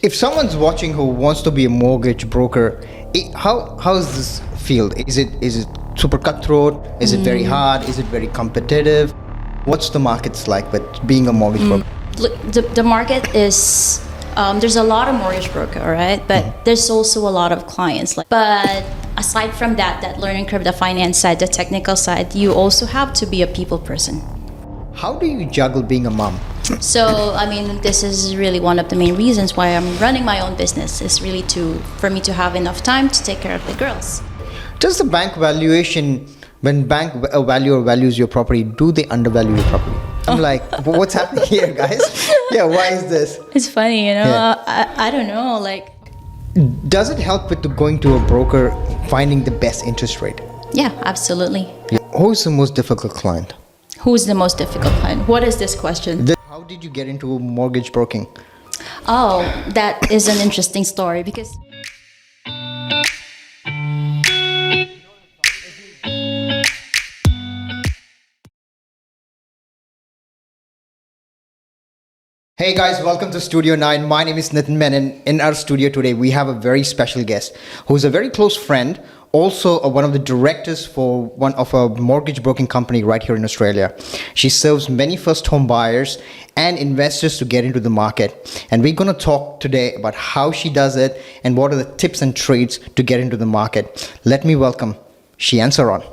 If someone's watching who wants to be a mortgage broker, how is this field? Is it super cutthroat? Is it very hard? Is it very competitive? What's the markets like with being a mortgage broker? Look, the market is there's a lot of mortgage broker, all right, but there's also a lot of clients. But aside from that learning curve, the finance side, the technical side, you also have to be a people person. How do you juggle being a mom? So, I mean, this is really one of the main reasons why I'm running my own business, is really for me to have enough time to take care of the girls. Does the bank valuation, when bank valuer values your property, do they undervalue your property? I'm like, what's happening here, guys? Yeah, why is this? It's funny, you know. Yeah. I don't know, like. Does it help with going to a broker, finding the best interest rate? Yeah, absolutely. Who's the most difficult client? Who's the most difficult client? What is this question? How did you get into mortgage broking? Oh, that is an interesting story because Hey guys, welcome to Studio 9. My name is Nitin Menon. In our studio today, we have a very special guest who's a very close friend, also one of the directors for one of a mortgage broking company right here in Australia. She serves many first home buyers and investors to get into the market. And we're going to talk today about how she does it and what are the tips and trades to get into the market. Let me welcome Sheanne Sarone.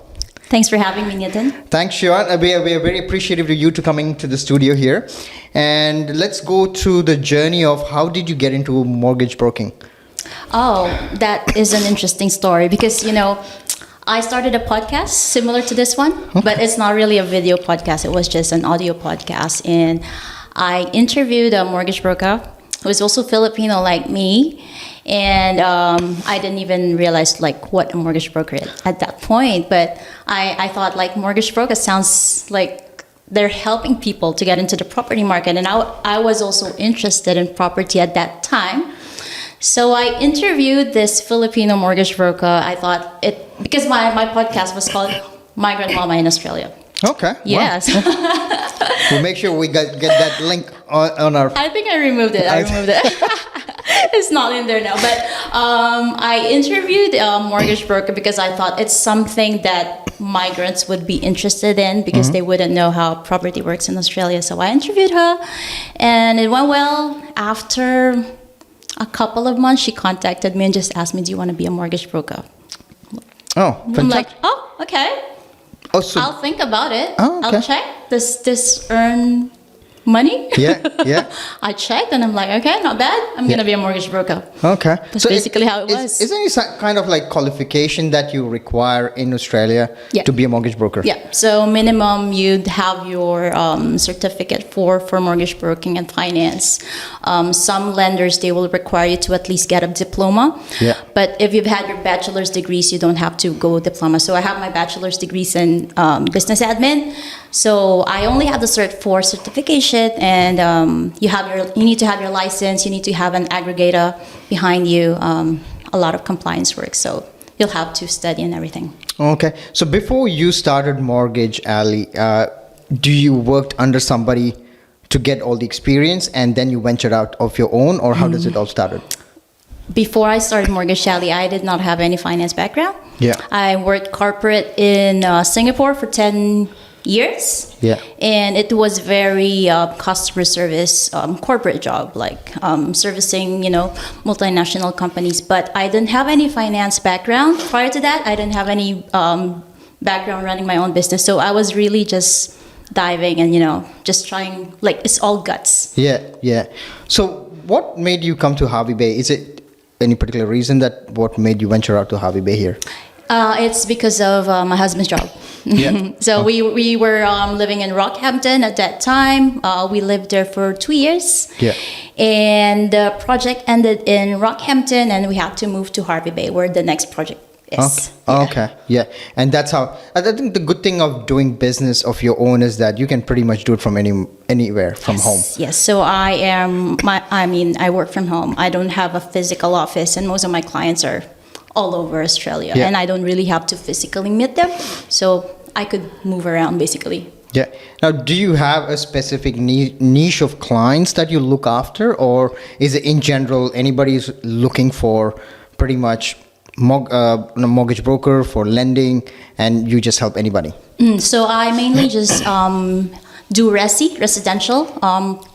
thanks for having me, Nitin. Thanks, Sheanne. We are very appreciative of you to coming to the studio here. And let's go through the journey of how did you get into mortgage broking? Oh, that is an interesting story because, you know, I started a podcast similar to this one, but it's not really a video podcast. It was just an audio podcast. And I interviewed a mortgage broker who is also Filipino like me. And I didn't even realize like what a mortgage broker is at that point. But I thought like mortgage broker sounds like they're helping people to get into the property market. And I was also interested in property at that time. So I interviewed this Filipino mortgage broker. I thought because my podcast was called Migrant Mama in Australia. Okay. Yes. Wow. We'll make sure we get that link on our... I think I removed it. It's not in there now. But I interviewed a mortgage broker because I thought it's something that migrants would be interested in because they wouldn't know how property works in Australia. So I interviewed her and it went well. After a couple of months, she contacted me and just asked me, do you want to be a mortgage broker? Oh, fantastic. I'm like, oh, okay. Oh, so... I'll think about it. Oh, okay. I'll check. Does this earn money? Yeah. I checked and I'm like, okay, not bad. I'm going to be a mortgage broker. Okay. That's basically how it was. Is there any kind of like qualification that you require in Australia to be a mortgage broker? Yeah. So minimum, you'd have your certificate for mortgage broking and finance. Some lenders, they will require you to at least get a diploma. Yeah. But if you've had your bachelor's degrees, you don't have to go diploma. So I have my bachelor's degrees in business admin. So I only have the Cert 4 certification, and you need to have your license. You need to have an aggregator behind you. A lot of compliance work, so you'll have to study and everything. Okay. So before you started Mortgage Alley, do you worked under somebody to get all the experience, and then you ventured out of your own, or how does it all started? Before I started Mortgage Alley, I did not have any finance background. Yeah. I worked corporate in Singapore for 10 years. Yeah. And it was very customer service corporate job, like servicing, multinational companies. But I didn't have any finance background. Prior to that, I didn't have any background running my own business. So I was really just diving and, just trying, like it's all guts. Yeah. So what made you come to Harvey Bay? Is it any particular reason what made you venture out to Harvey Bay here? It's because of my husband's job. Yeah. So we were living in Rockhampton at that time. We lived there for 2 years. Yeah. And the project ended in Rockhampton, and we had to move to Harvey Bay, where the next project is. Okay. Yeah. And that's how I think the good thing of doing business of your own is that you can pretty much do it from anywhere from home. Yes. So I work from home. I don't have a physical office, and most of my clients are all over Australia, and I don't really have to physically meet them, so I could move around basically. Yeah. Now, do you have a specific niche of clients that you look after, or is it in general anybody is looking for pretty much a mortgage broker for lending, and you just help anybody? So I mainly just do residential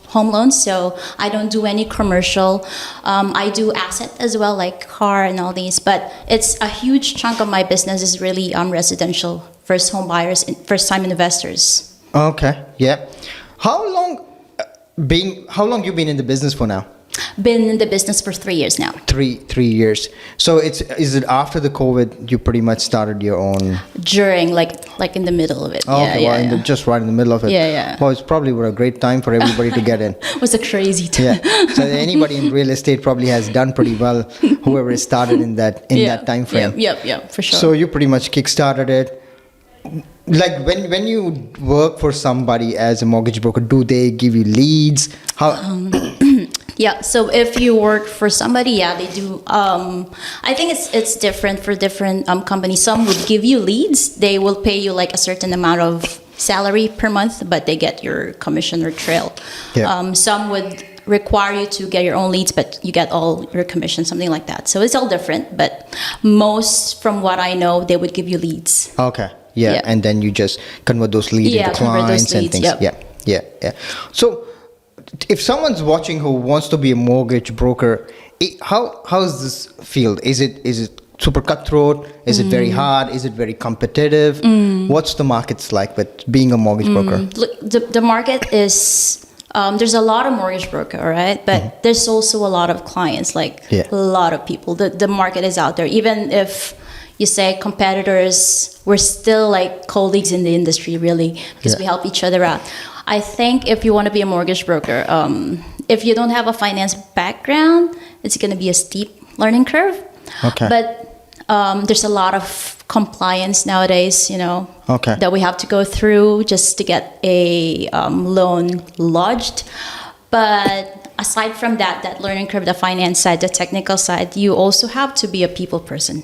home loans. So I don't do any commercial. I do asset as well, like car and all these. But it's a huge chunk of my business is really residential, first home buyers, first time investors. Okay. Yeah. How long you been in the business for now? Been in the business for 3 years now. Three years. So is it after the COVID you pretty much started your own? During like in the middle of it. Oh, Yeah, okay, yeah, well, yeah. just right in the middle of it. Yeah, yeah. Well, it's probably a great time for everybody to get in. It was a crazy time. Yeah. So anybody in real estate probably has done pretty well. Whoever has started in that time frame. Yep, for sure. So you pretty much kickstarted it. Like when you work for somebody as a mortgage broker, do they give you leads? How? Yeah, so if you work for somebody, yeah, they do. I think it's different for different companies. Some would give you leads. They will pay you like a certain amount of salary per month, but they get your commission or trail. Yeah. Some would require you to get your own leads, but you get all your commission, something like that. So it's all different, but most, from what I know, they would give you leads. Okay. Yeah. Yeah. And then you just convert those leads into convert those clients and leads, things. yep. Yeah. So if someone's watching who wants to be a mortgage broker, how is this field? Is it super cutthroat? Is it very hard? Is it very competitive? What's the market's like with being a mortgage broker? Look, the market is there's a lot of mortgage broker, all right, but there's also a lot of clients, like a lot of people. The market is out there. Even if you say competitors, we're still like colleagues in the industry, really, because we help each other out. I think if you want to be a mortgage broker, if you don't have a finance background, it's going to be a steep learning curve. Okay. But there's a lot of compliance nowadays, that we have to go through just to get a loan lodged. But aside from that learning curve, the finance side, the technical side, you also have to be a people person.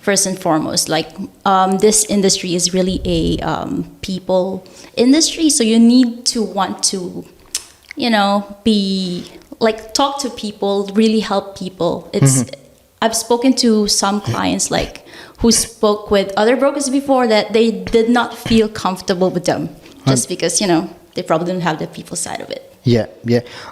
First and foremost, like this industry is really a people industry, so you need to want to, be like talk to people, really help people. I've spoken to some clients like who spoke with other brokers before that they did not feel comfortable with them just because they probably didn't have the people side of it. Yeah.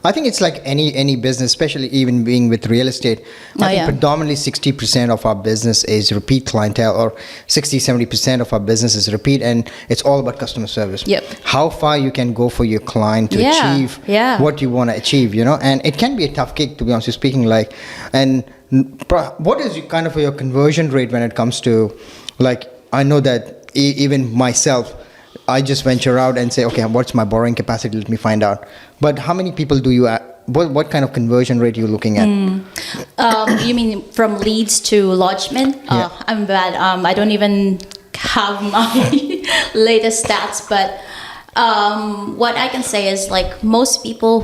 I think it's like any business, especially even being with real estate. I think predominantly 60% of our business is repeat clientele, or 60-70% of our business is repeat, and it's all about customer service. Yep. How far you can go for your client to achieve what you want to achieve, and it can be a tough gig, to be honest with you speaking. What is kind of your conversion rate when it comes to, like, I know that even myself, I just venture out and say, okay, what's my borrowing capacity? Let me find out. But how many people do you, what kind of conversion rate are you looking at? You mean from leads to lodgement? I'm bad. I don't even have my latest stats, but what I can say is like most people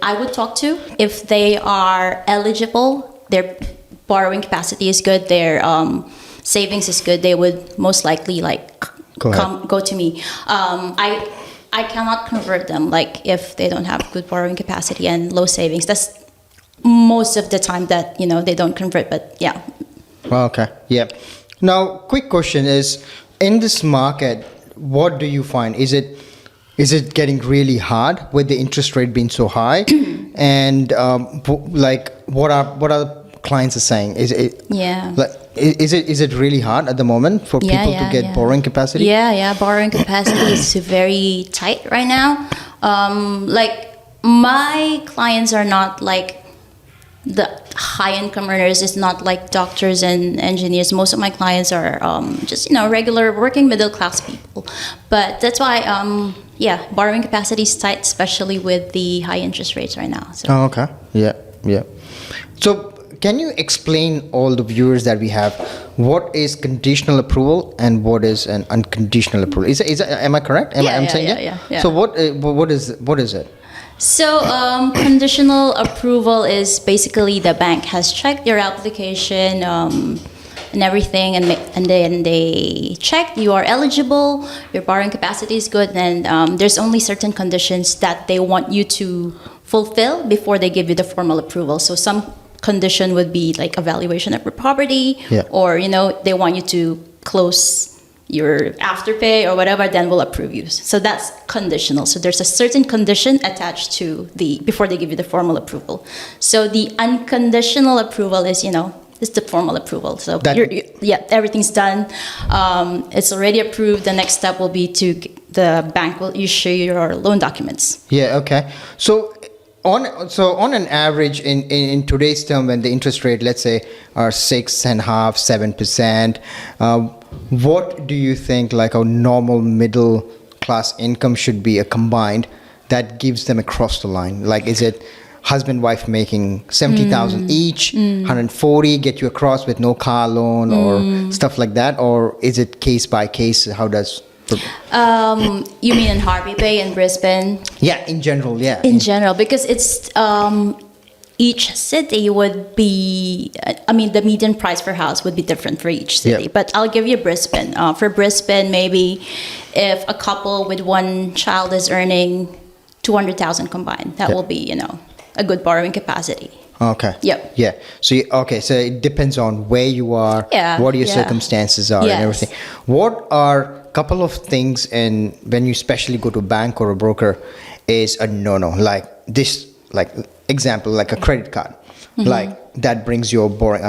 I would talk to, if they are eligible, their borrowing capacity is good, their savings is good, they would most likely go to me. I cannot convert them like if they don't have good borrowing capacity and low savings. That's most of the time that they don't convert. But yeah. Okay. Yeah. Now, quick question is, in this market, what do you find? Is it getting really hard with the interest rate being so high? And what are the clients are saying? Is it really hard at the moment for people to get borrowing capacity? Yeah, borrowing capacity is very tight right now. Like my clients are not like the high income earners. It's not like doctors and engineers. Most of my clients are just regular working middle class people. But that's why borrowing capacity is tight, especially with the high interest rates right now. So. Oh, okay. Yeah. So can you explain all the viewers that we have what is conditional approval and what is an unconditional approval? Am I correct? I'm saying yeah. So what is it? So conditional approval is basically the bank has checked your application. and everything, and then they check you are eligible, your borrowing capacity is good, and there's only certain conditions that they want you to fulfill before they give you the formal approval. So some condition would be like evaluation of your property, Yeah. or they want you to close your afterpay or whatever, then we'll approve you. So that's conditional. So there's a certain condition attached to before they give you the formal approval. So the unconditional approval is, is the formal approval. So everything's done. It's already approved. The next step will be the bank will issue your loan documents. Yeah. Okay. So on an average in today's term, when the interest rate, let's say, are 6.5%, 7%, what do you think like a normal middle class income should be a combined that gives them across the line? Like, is it husband wife making 70,000 each, 140 get you across with no car loan or stuff like that, or is it case by case? How does you mean in Harvey Bay in Brisbane? Yeah, in general, yeah. In general, because it's each city would be, the median price per house would be different for each city. Yeah. But I'll give you Brisbane. For Brisbane, maybe if a couple with one child is earning 200,000 combined, that will be, a good borrowing capacity. Okay. Yep. Yeah. So so it depends on where you are, what your circumstances are, and everything. What are a couple of things when you especially go to a bank or a broker is a no-no? Like this, like example, like a credit card, like that brings your borrowing.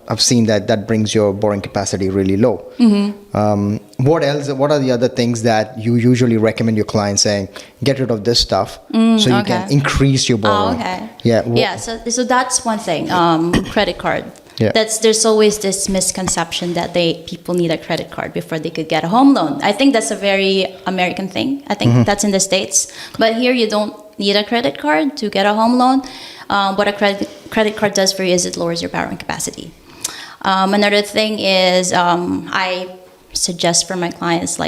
I've seen that brings your borrowing capacity really low. What else? What are the other things that you usually recommend your clients saying, get rid of this stuff so you can increase your borrowing? Okay. Yeah. So that's one thing. Credit card. Yeah. There's always this misconception that people need a credit card before they could get a home loan. I think that's a very American thing. I think that's in the States, but here you don't need a credit card to get a home loan. What a credit card does for you is it lowers your borrowing capacity. Another thing is I suggest for my clients,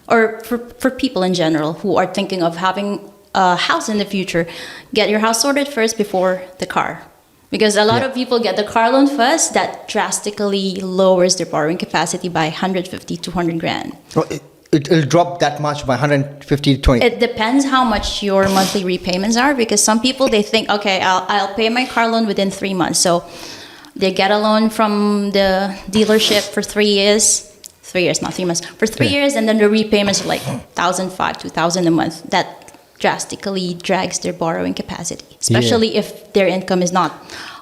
or for people in general who are thinking of having a house in the future, get your house sorted first before the car. Because a lot of people get the car loan first, that drastically lowers their borrowing capacity by 150, 200 grand. Oh, it'll drop that much by 150 to 20. It depends how much your monthly repayments are, because some people, they think, okay, I'll pay my car loan within 3 months. So they get a loan from the dealership for 3 years. 3 years, not 3 months. For 3 years, and then the repayments are like 1,500, 2,000 a month. That drastically drags their borrowing capacity, especially if their income is not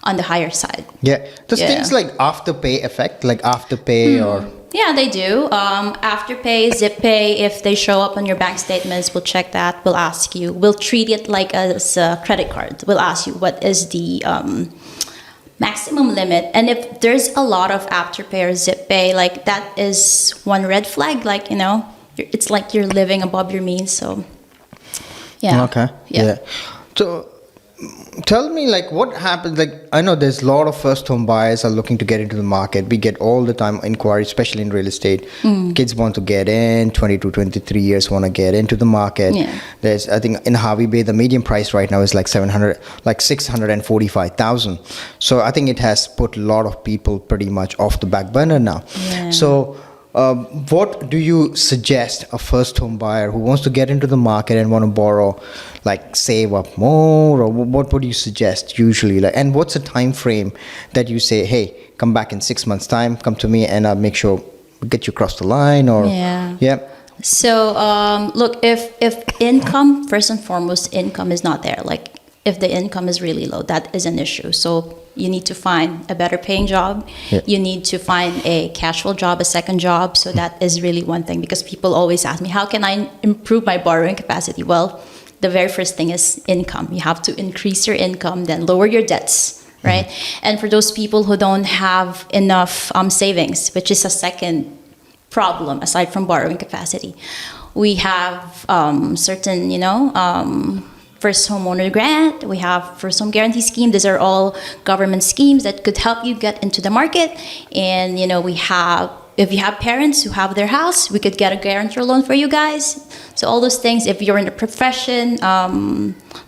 on the higher side. Yeah. Does things like afterpay affect, like afterpay or... Yeah, they do. Afterpay, zip pay, if they show up on your bank statements, we'll check that. We'll ask you. We'll treat it like as a credit card. We'll ask you what is the maximum limit. And if there's a lot of afterpay or zip pay, like that is one red flag. Like, it's like you're living above your means. So, yeah. Okay. Yeah. So tell me, like, what happens? Like, I know there's a lot of first home buyers are looking to get into the market. We get all the time inquiries, especially in real estate. Kids want to get in, 22, 23 years want to get into the market. Yeah. There's, I think in Harvey Bay, the median price right now is like 645,000. So I think it has put a lot of people pretty much off the back burner now. Yeah. So what do you suggest a first home buyer who wants to get into the market and want to borrow, like save up more, or what would you suggest usually? Like, and what's a time frame that you say, hey, come back in 6 months time, come to me and I'll make sure we get you across the line? Or So look, if income, first and foremost, income is not there, like if the income is really low, that is an issue. So you need to find a better paying job. You need to find a casual job, a second job. So that is really one thing, because people always ask me, how can I improve my borrowing capacity? Well, the very first thing is income. You have to increase your income, then lower your debts, right? And for those people who don't have enough savings, which is a second problem aside from borrowing capacity, we have certain, first homeowner grant, we have first home guarantee scheme. These are all government schemes that could help you get into the market. And we have, if you have parents who have their house, we could get a guarantor loan for you guys. So all those things, if you're in a profession,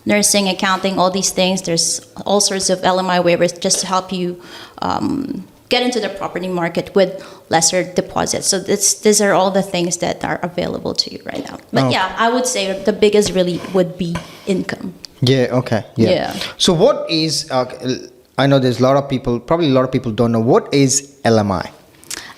nursing, accounting, all these things, there's all sorts of LMI waivers just to help you get into the property market with lesser deposits. So these are all the things that are available to you right now. But yeah, I would say the biggest really would be income. Yeah. Okay. Yeah. Yeah. So what is? I know there's a lot of people. Probably a lot of people don't know what is LMI.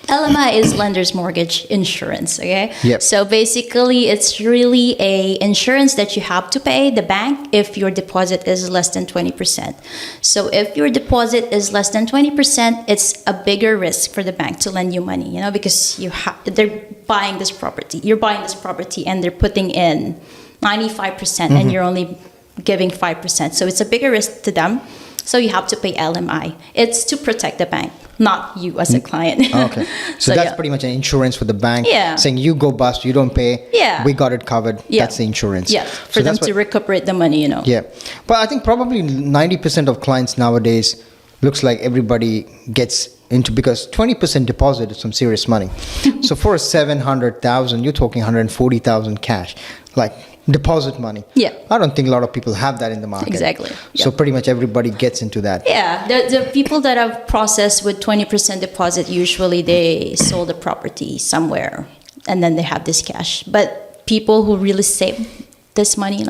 LMI is lender's mortgage insurance, okay? Yep. So basically, it's really a insurance that you have to pay the bank if your deposit is less than 20%. So if your deposit is less than 20%, it's a bigger risk for the bank to lend you money, because they're buying this property. You're buying this property and they're putting in 95% and you're only giving 5%. So it's a bigger risk to them. So you have to pay LMI. It's to protect the bank, not you as a client. Okay. So that's pretty much an insurance for the bank. Yeah. Saying you go bust, you don't pay. Yeah. We got it covered. Yeah. That's the insurance. Yeah. For them to recuperate the money, Yeah. But I think probably 90% of clients nowadays looks like everybody gets into, because 20% deposit is some serious money. So for 700,000, you're talking 140,000 cash. Like deposit money. Yeah. I don't think a lot of people have that in the market. Exactly. So pretty much everybody gets into that. Yeah. The people that have processed with 20% deposit, usually they sold the property somewhere and then they have this cash. But people who really save this money,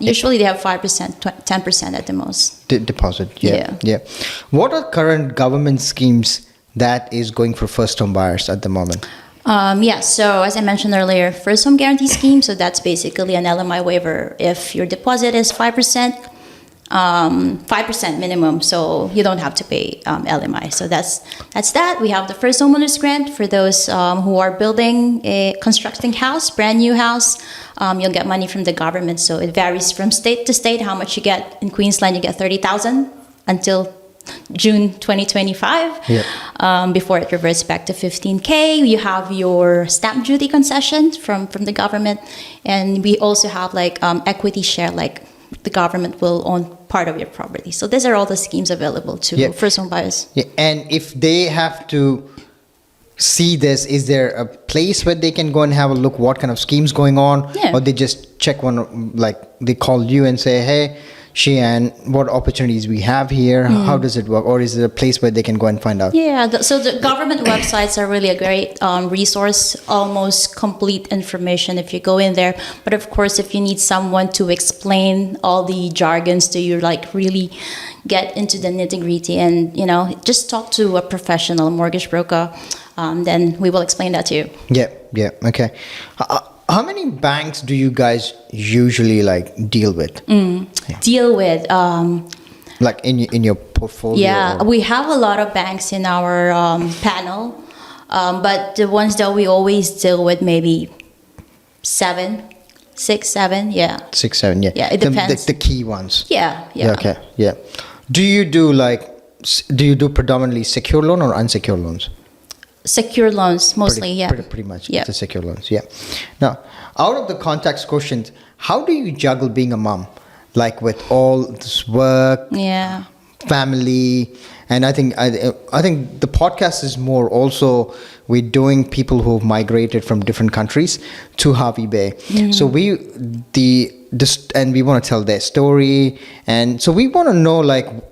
usually they have 5%, 10% at the most. Deposit. Yeah. What are current government schemes that is going for first home buyers at the moment? So as I mentioned earlier, first home guarantee scheme. So that's basically an LMI waiver. If your deposit is 5%, 5% minimum, so you don't have to pay LMI. So that's that. We have the first homeowners grant for those who are constructing house, brand new house. You'll get money from the government. So it varies from state to state how much you get. In Queensland, you get 30,000 until June 2025, before it reverts back to 15K. You have your stamp duty concession from the government, and we also have equity share, like the government will own part of your property. So these are all the schemes available to first home buyers. Yeah. And if they have to see this, is there a place where they can go and have a look what kind of schemes going on? Yeah. Or they just check one, like they call you and say, hey, Sheanne, what opportunities we have here? How does it work? Or is there a place where they can go and find out? Yeah, so the government websites are really a great resource, almost complete information if you go in there. But of course, if you need someone to explain all the jargons to you, really get into the nitty-gritty and, just talk to a professional mortgage broker, then we will explain that to you. Yeah, okay. How many banks do you guys usually deal with? Deal with like in your portfolio? Yeah, we have a lot of banks in our panel, but the ones that we always deal with, maybe 6, 7, yeah. 6, 7, yeah. Yeah, it depends. The key ones. Yeah. Okay, yeah. Do you do predominantly secure loan or unsecured loans? Secure loans, mostly, Pretty much, it's a secure loans, yeah. Now, out of the context questions, how do you juggle being a mom? With all this work, family, and I think the podcast is more also we're doing people who've migrated from different countries to Harvey Bay. So and we want to tell their story, and so we want to know,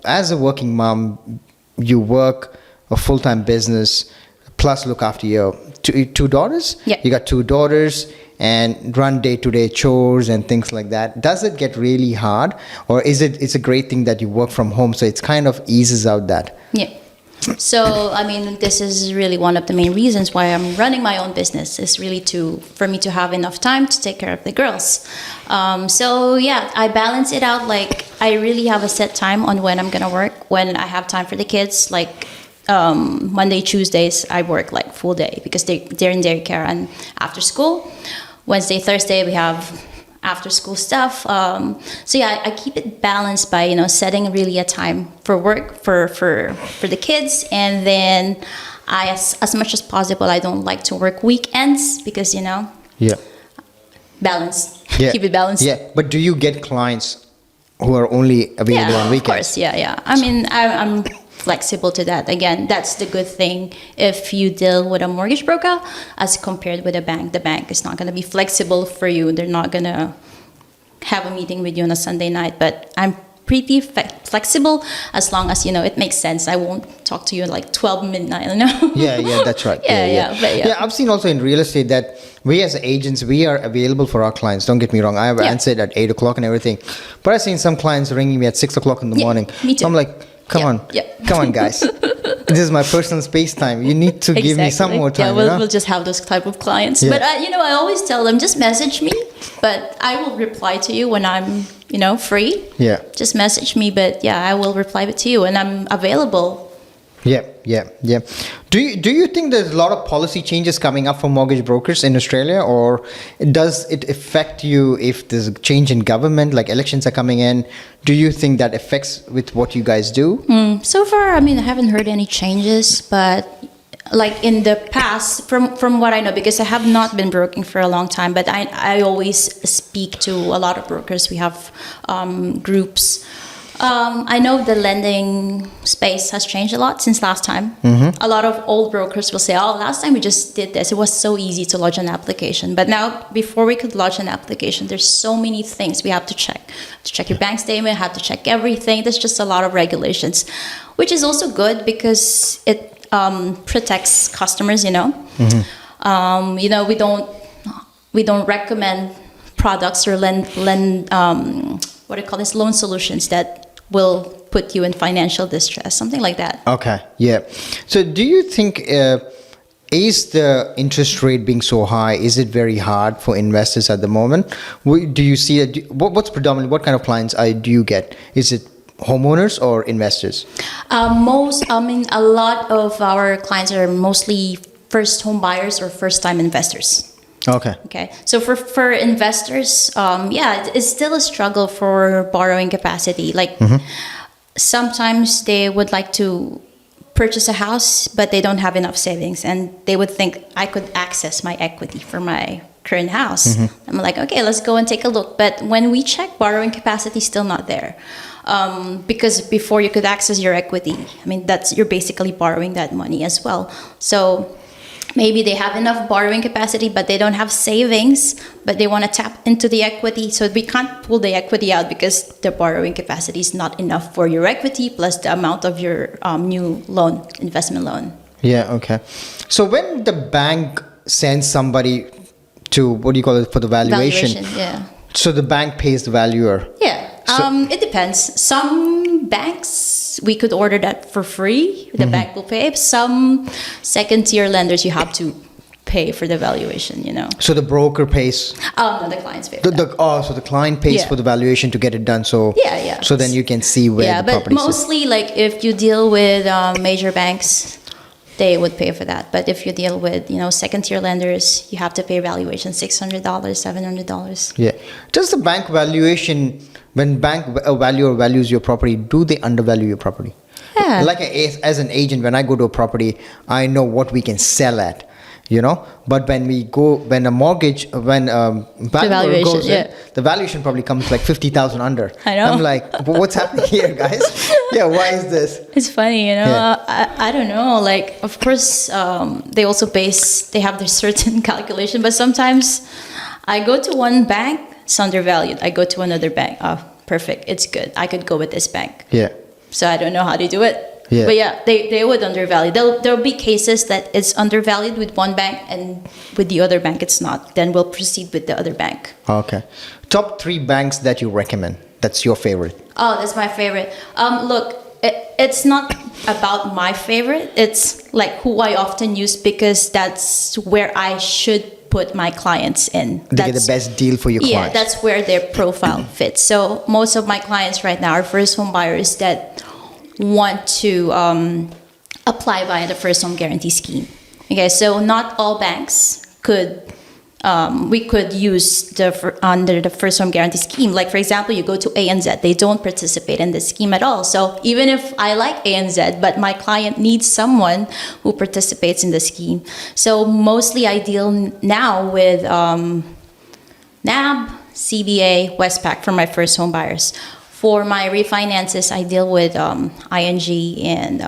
as a working mom, you work a full-time business, plus look after your two daughters. Yeah. You got 2 daughters and run day-to-day chores and things like that. Does it get really hard, or it's a great thing that you work from home, so it's kind of eases out that? Yeah. So, this is really one of the main reasons why I'm running my own business, is really for me to have enough time to take care of the girls. I balance it out. I really have a set time on when I'm going to work, when I have time for the kids. Monday, Tuesdays, I work full day because they're in daycare and after school. Wednesday, Thursday, we have after school stuff. I keep it balanced by, setting really a time for work for the kids. And then as much as possible, I don't like to work weekends because, balance. Yeah. Keep it balanced. Yeah. But do you get clients who are only available on weekends? Of course. Yeah. I'm flexible to that. Again, that's the good thing if you deal with a mortgage broker as compared with a bank. The bank is not going to be flexible for you. They're not going to have a meeting with you on a Sunday night, but I'm pretty flexible as long as, it makes sense. I won't talk to you at like 12 midnight, Yeah, that's right. Yeah. I've seen also in real estate that we as agents, we are available for our clients. Don't get me wrong. I have answered at 8 o'clock and everything. But I've seen some clients ringing me at 6 o'clock in the morning. Me too. So I'm like, come on, guys. This is my personal space time. You need to give me some more time. Yeah, we'll just have those type of clients. Yeah. But, I always tell them, just message me. But I will reply to you when I'm, free. Yeah. Just message me. But, I will reply to you. And I'm available. Yeah. Do you think there's a lot of policy changes coming up for mortgage brokers in Australia, or does it affect you if there's a change in government, like elections are coming in? Do you think that affects with what you guys do? So far, I haven't heard any changes, but like in the past, from what I know, because I have not been broking for a long time, but I always speak to a lot of brokers. We have groups. I know the lending space has changed a lot since last time. A lot of old brokers will say, last time we just did this. It was so easy to lodge an application. But now, before we could lodge an application, there's so many things we have to check. To check your bank statement, have to check everything. There's just a lot of regulations, which is also good because it protects customers, we don't recommend products or loan solutions that will put you in financial distress, something like that. Okay, yeah. So do you think, is the interest rate being so high, is it very hard for investors at the moment? Do you see, what's predominant, what kind of clients do you get? Is it homeowners or investors? A lot of our clients are mostly first home buyers or first time investors. Okay. So for investors, it's still a struggle for borrowing capacity. Like sometimes they would like to purchase a house, but they don't have enough savings, and they would think I could access my equity for my current house. I'm like, okay, let's go and take a look. But when we check, borrowing capacity is still not there. Because before you could access your equity, you're basically borrowing that money as well. So maybe they have enough borrowing capacity, but they don't have savings, but they want to tap into the equity. So we can't pull the equity out because the borrowing capacity is not enough for your equity plus the amount of your new loan, investment loan. Yeah, okay. So when the bank sends somebody to, for the valuation? Yeah. So the bank pays the valuer? Yeah. It depends. Some banks, we could order that for free. The bank will pay. Some second-tier lenders, you have to pay for the valuation, So the broker pays? Oh, no, the clients pay. So the client pays for the valuation to get it done. So yeah. So then you can see where the property is. Yeah, but mostly, like, if you deal with major banks, they would pay for that. But if you deal with, second-tier lenders, you have to pay valuation, $600, $700. Yeah. Does the bank valuation, when bank valuer values your property, do they undervalue your property? Yeah. Like as an agent, when I go to a property, I know what we can sell at. But when a valuer goes in, the valuation probably comes like 50,000 under. I know. I'm like, what's happening here, guys? Yeah, why is this? It's funny, I don't know. Like, of course, they also they have their certain calculation, but sometimes I go to one bank, it's undervalued. I go to another bank, perfect, it's good. I could go with this bank. Yeah. So I don't know how they do it. Yeah. But they would undervalue. There'll be cases that it's undervalued with one bank and with the other bank it's not. Then we'll proceed with the other bank. Okay. Top 3 banks that you recommend. That's your favorite. Oh, that's my favorite. Look, it's not about my favorite. It's like who I often use because that's where I should put my clients in. They get the best deal for your clients. Yeah, that's where their profile fits. So most of my clients right now are first home buyers that want to apply via the first home guarantee scheme. Okay, so not all banks we could use under the first home guarantee scheme. Like, for example, you go to ANZ, they don't participate in this scheme at all. So even if I like ANZ, but my client needs someone who participates in the scheme. So mostly I deal now with NAB, CBA, Westpac for my first home buyers. For my refinances, I deal with ING and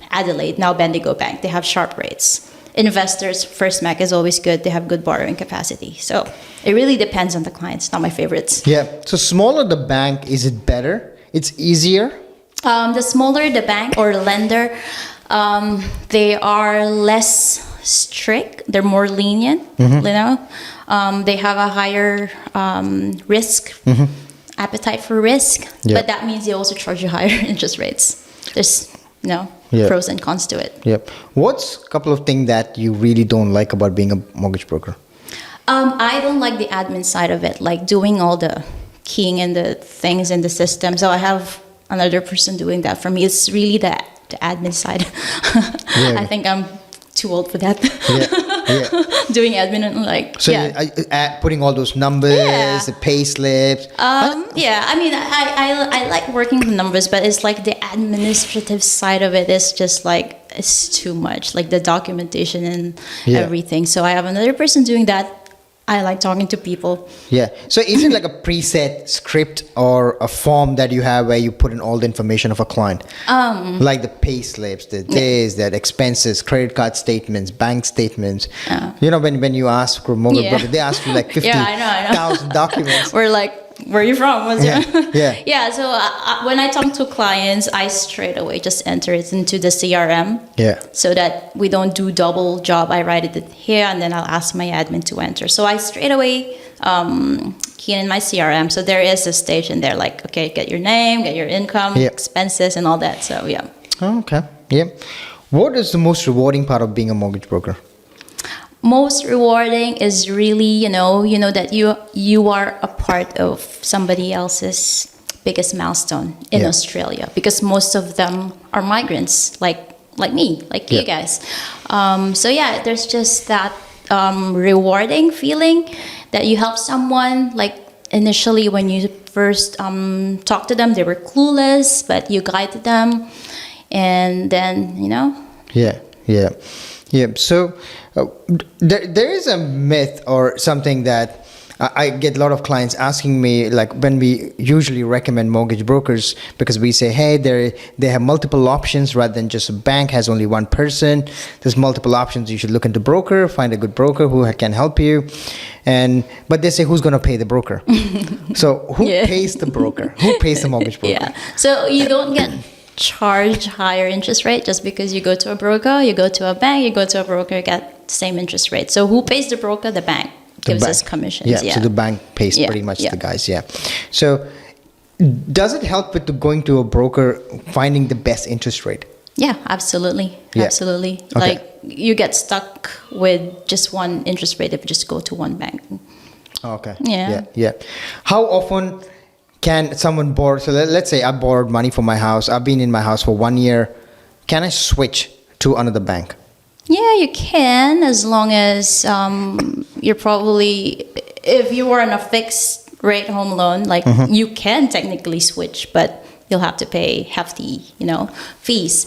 Adelaide, now Bendigo Bank. They have sharp rates. Investors, First Mac is always good. They have good borrowing capacity. So it really depends on the clients, not my favorites. Yeah. So smaller the bank, is it better it's easier? The smaller the bank or lender, they are less strict. They're more lenient. They have a higher risk appetite for risk, but that means they also charge you higher interest rates. There's pros and cons to it. Yep. What's a couple of things that you really don't like about being a mortgage broker? I don't like the admin side of it, like doing all the keying in the things in the system. So I have another person doing that for me. It's really the admin side. I think I'm too old for that. Doing admin and putting all those numbers, the pay slips. I mean, I like working with numbers, but it's like the administrative side of it is just like, it's too much, like the documentation and everything. So I have another person doing that. I like talking to people. Yeah. So is it like a preset script or a form that you have where you put in all the information of a client? Like the pay slips, the days, that expenses, credit card statements, bank statements. When you ask for a mortgage broker, they ask you like 50,000 documents. We're like, where are you from? So when I talk to clients, I straight away just enter it into the CRM. So that we don't do double job. I write it here and then I'll ask my admin to enter. So I straight away key in my CRM. So there is a stage in there like, okay, get your name, get your income, expenses and all that. So Okay. What is the most rewarding part of being a mortgage broker? Most rewarding is really, that you are a part of somebody else's biggest milestone in Australia, because most of them are migrants, like me, like you guys. There's just that rewarding feeling that you help someone. Like initially when you first talked to them, they were clueless, but you guided them, and then So there is a myth or something that I get a lot of clients asking me, like when we usually recommend mortgage brokers, because we say, hey, they have multiple options rather than just a bank has only one person. There's multiple options. You should look into broker, find a good broker who can help you. But they say, who's going to pay the broker? So who pays the broker? Who pays the mortgage broker? So you don't get charge higher interest rate just because you go to a broker, you go to a bank, you go to a broker, you get the same interest rate. So who pays the broker? The bank gives us commissions. So the bank pays pretty much the guys. So does it help with going to a broker finding the best interest rate? Yeah, absolutely. Absolutely. Okay. Like you get stuck with just one interest rate if you just go to one bank. Okay. Yeah. How often can someone borrow? So let's say I borrowed money for my house. I've been in my house for 1 year. Can I switch to another bank? Yeah, you can, as long as you're probably, if you were on a fixed rate home loan, like you can technically switch, but you'll have to pay hefty, fees.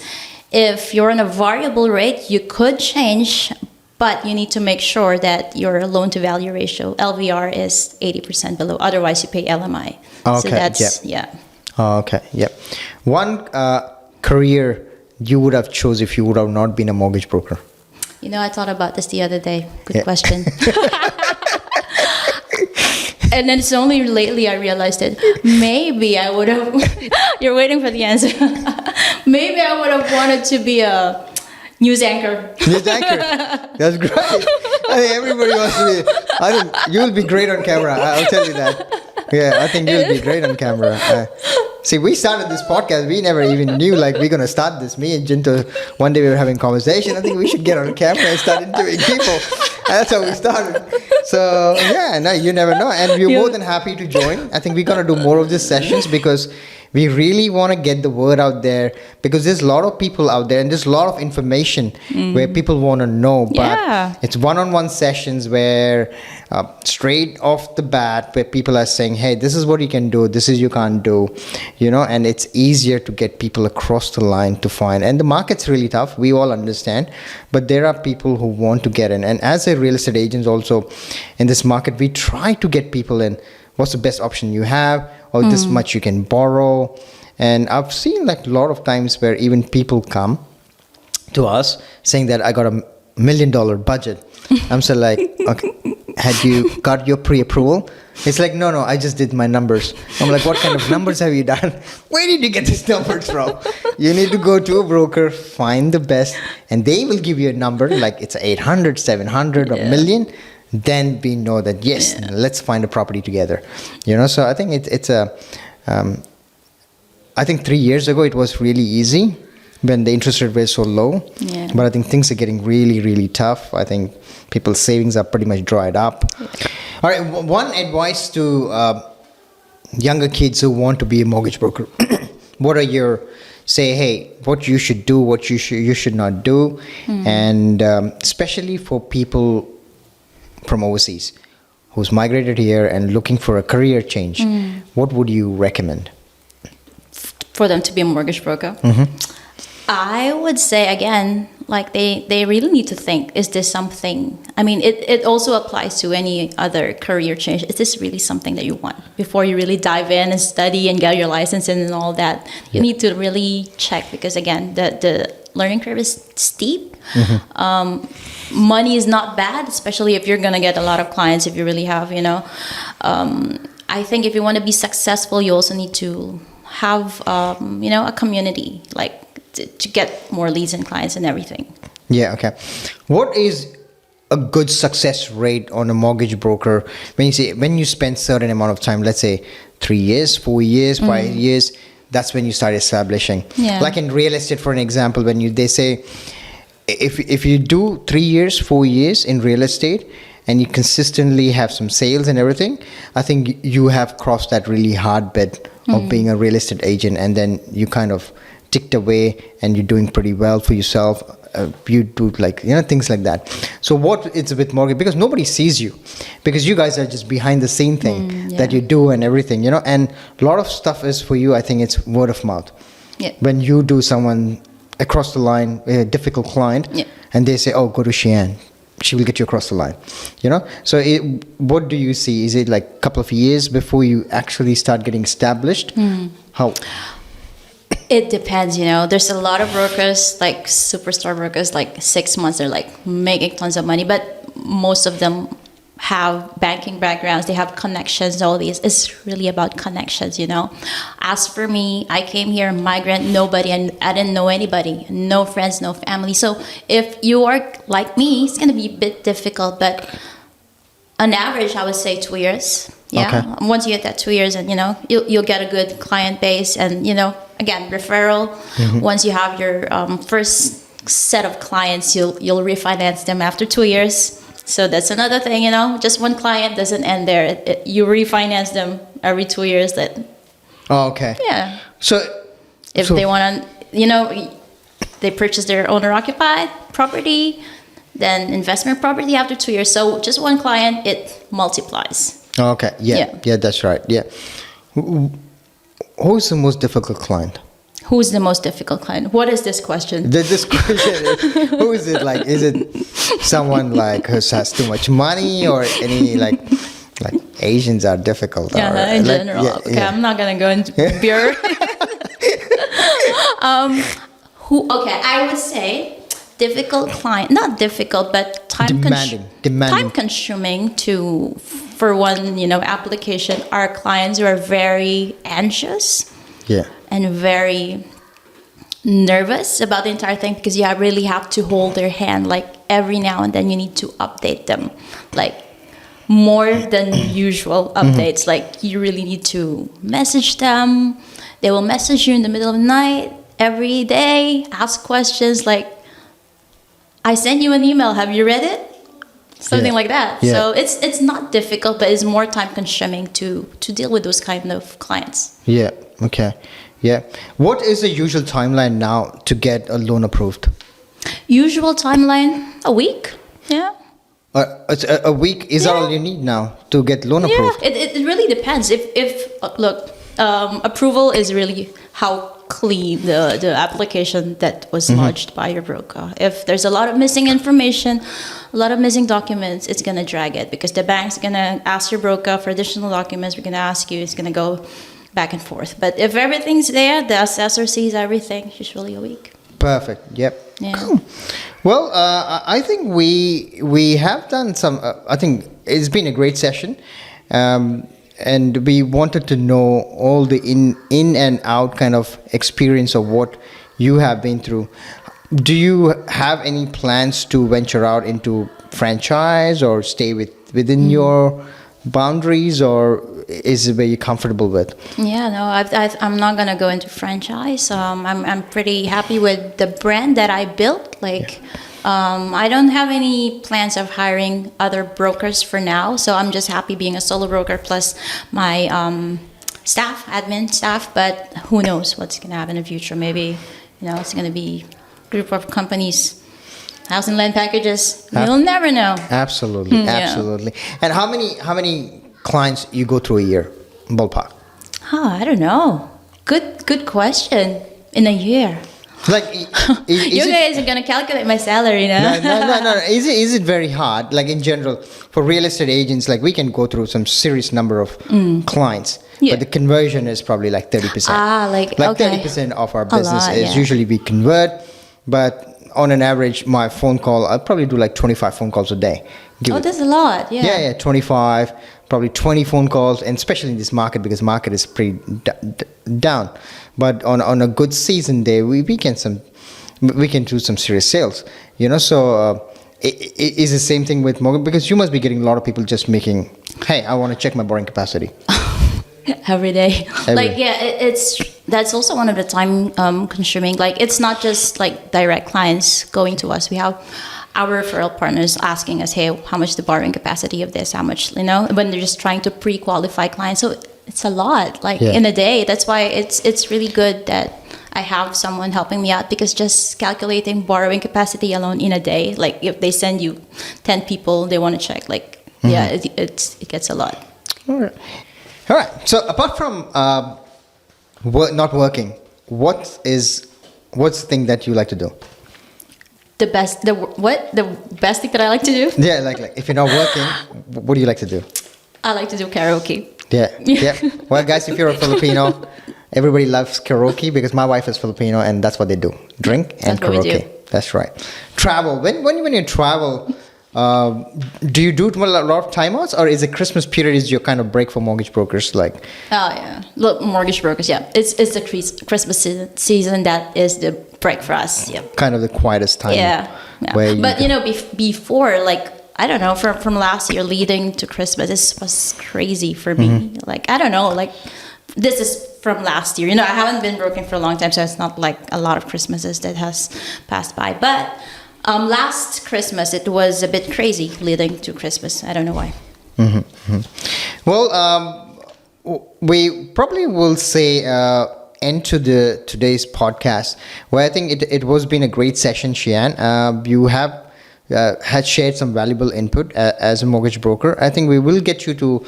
If you're on a variable rate, you could change, but you need to make sure that your loan to value ratio, LVR, is 80% below. Otherwise, you pay LMI. Okay. So that's, Okay. One career you would have chose if you would have not been a mortgage broker? I thought about this the other day. Good question. And then it's only lately I realized it. Maybe I would have... You're waiting for the answer. Maybe I would have wanted to be a news anchor. News anchor. That's great. I think everybody wants to be... I think you'll be great on camera. I'll tell you that. Yeah, I think you'll be great on camera. See, we started this podcast. We never even knew we're going to start this. Me and Jinto, one day we were having a conversation. I think we should get on camera and start interviewing people. And that's how we started. So, you never know. And we're more than happy to join. I think we're going to do more of these sessions because we really want to get the word out there, because there's a lot of people out there and there's a lot of information where people want to know. But it's one-on-one sessions where straight off the bat, where people are saying, hey, this is what you can do, this is you can't do, and it's easier to get people across the line to find. And the market's really tough. We all understand. But there are people who want to get in. And as a real estate agent also in this market, we try to get people in. What's the best option you have? Or this much you can borrow. And I've seen a lot of times where even people come to us saying that I got $1 million budget. I'm so okay, had you got your pre-approval? It's like, no, I just did my numbers. I'm like, what kind of numbers have you done? Where did you get these numbers from? You need to go to a broker, find the best, and they will give you a number, like it's 800, 700, or million. Then we know that, yes, let's find a property together. So I think it's a... I think 3 years ago, it was really easy when the interest rate was so low. Yeah. But I think things are getting really, really tough. I think people's savings are pretty much dried up. Yeah. All right, one advice to younger kids who want to be a mortgage broker. What are your, say, hey, what you should do, what you should not do, and especially for people from overseas who's migrated here and looking for a career change, what would you recommend? For them to be a mortgage broker? I would say, again, like they really need to think, is this something, I mean, it also applies to any other career change. Is this really something that you want? Before you really dive in and study and get your license and all that, you need to really check, because again, the learning curve is steep. Money is not bad, especially if you're going to get a lot of clients, if you really have, I think if you want to be successful, you also need to have, a community, like to get more leads and clients and everything. Yeah, okay. What is a good success rate on a mortgage broker when you spend certain amount of time, let's say 3 years, 4 years, 5 years, that's when you start establishing. Yeah. Like in real estate, for an example, when they say if you do 3 years, 4 years in real estate and you consistently have some sales and everything, I think you have crossed that really hard bed of being a real estate agent, and then you kind of ticked away and you're doing pretty well for yourself. You do things like that. So what it's with mortgage, because nobody sees you, because you guys are just behind the scene thing that you do and everything, and a lot of stuff is for you. I think it's word of mouth. Yeah. When you do someone across the line, a difficult client, and they say, oh, go to Sheanne, she will get you across the line, So what do you see? Is it like a couple of years before you actually start getting established? How? It depends, There's a lot of brokers, like superstar brokers, like 6 months, they're like making tons of money, but most of them have banking backgrounds, they have connections, all these. It's really about connections, As for me, I came here, migrant, nobody, and I didn't know anybody, no friends, no family. So if you are like me, it's going to be a bit difficult, but on average, I would say 2 years. Yeah. Okay. Once you get that 2 years, and you'll get a good client base, and again, referral. Once you have your first set of clients, you'll refinance them after 2 years. So that's another thing, Just one client doesn't end there. You refinance them every 2 years. Oh, okay. Yeah. So if they want to, they purchase their owner-occupied property, then investment property after 2 years. So just one client, it multiplies. Okay. Yeah, that's right. Yeah. Who's the most difficult client? Who's the most difficult client? What is this question? This question is, who is it? Like, is it someone like who has too much money, or any like Asians are difficult? Yeah, in general. Okay, I'm not gonna go into beer. Okay, I would say difficult client, not difficult, but time consuming for one, application. Our clients who are very anxious. Yeah. And very nervous about the entire thing, because you really have to hold their hand, like every now and then you need to update them, like more than usual updates. Like you really need to message them. They will message you in the middle of the night, every day, ask questions like, I sent you an email, have you read it? Something like that. Yeah. So it's not difficult, but it's more time consuming to deal with those kind of clients. Yeah. Okay. Yeah. What is the usual timeline now to get a loan approved? Usual timeline, a week. Yeah. A week is all you need now to get loan approved? Yeah, it really depends. Approval is really how clean the application that was lodged by your broker. If there's a lot of missing information, a lot of missing documents, it's going to drag it, because the bank's going to ask your broker for additional documents. We're going to ask you. It's going to go back and forth. But if everything's there, the assessor sees everything, usually a week. Perfect. Yep. Yeah. Cool. Well, I think we have done some. I think it's been a great session, and we wanted to know all the in and out kind of experience of what you have been through. Do you have any plans to venture out into franchise or stay within your boundaries, or is it where you're comfortable with? Yeah, no, I'm not gonna go into franchise. I'm pretty happy with the brand that I built. Like, I don't have any plans of hiring other brokers for now. So I'm just happy being a solo broker plus my staff, admin staff. But who knows what's gonna happen in the future? Maybe it's gonna be a group of companies. House and land packages. You'll never know. Absolutely, absolutely. And how many clients you go through a year, ballpark? Oh, I don't know. Good question. In a year. Like, You guys are gonna calculate my salary now. No. Is it very hard? Like in general, for real estate agents, like we can go through some serious number of clients, but the conversion is probably like 30%. Like okay. 30% of our business lot, is usually we convert, but on an average, my phone call, I probably do like 25 phone calls a day. That's a lot. Yeah. 25, probably 20 phone calls, and especially in this market because market is pretty down. But on a good season day, we can do some serious sales. So it is the same thing with mortgage, because you must be getting a lot of people just making, hey, I want to check my borrowing capacity. Every day. That's also one of the time consuming. Like, it's not just like direct clients going to us. We have our referral partners asking us, hey, how much the borrowing capacity of this, how much, when they're just trying to pre-qualify clients. So it's a lot, in a day. That's why it's really good that I have someone helping me out, because just calculating borrowing capacity alone in a day, like if they send you 10 people, they want to check, it gets a lot. All right. So apart from not working, what's the thing that you like to do? The best thing that I like to do? Yeah, like if you're not working, what do you like to do? I like to do karaoke. Yeah. Well, guys, if you're a Filipino, everybody loves karaoke, because my wife is Filipino and that's what they do: drink and karaoke. That's right. Travel. When you travel, do you do a lot of timeouts, or is the Christmas period is your kind of break for mortgage brokers? Like, oh yeah, look, mortgage brokers. Yeah, it's the Christmas season that is the break for us. Yeah, kind of the quietest time. Yeah. But before, like, I don't know, from last year leading to Christmas, this was crazy for me. Like, I don't know, like, this is from last year. I haven't been broken for a long time, so it's not like a lot of Christmases that has passed by. But last Christmas, it was a bit crazy leading to Christmas. I don't know why. Well, we probably will say end to today's podcast, where I think it was been a great session, Sheanne. You have had shared some valuable input as a mortgage broker. I think we'll do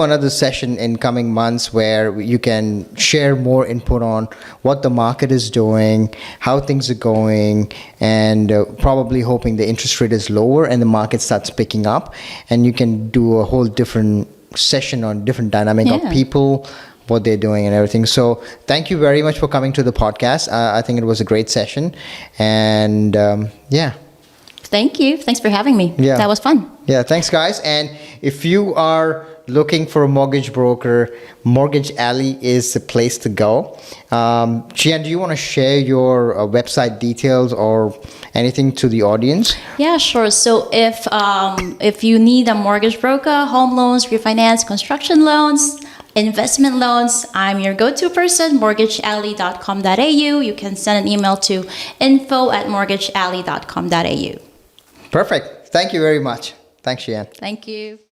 another session in coming months where you can share more input on what the market is doing, how things are going, and probably hoping the interest rate is lower and the market starts picking up, and you can do a whole different session on different dynamic of people, what they're doing and everything. So thank you very much for coming to the podcast. I think it was a great session, and Thank you. Thanks for having me. Yeah. That was fun. Yeah, thanks, guys. And if you are looking for a mortgage broker, Mortgage Alley is the place to go. Sheanne, do you want to share your website details or anything to the audience? Yeah, sure. So if you need a mortgage broker, home loans, refinance, construction loans, investment loans, I'm your go-to person, mortgagealley.com.au. You can send an email to info@mortgagealley.com.au. Perfect. Thank you very much. Thanks, Sheanne. Thank you.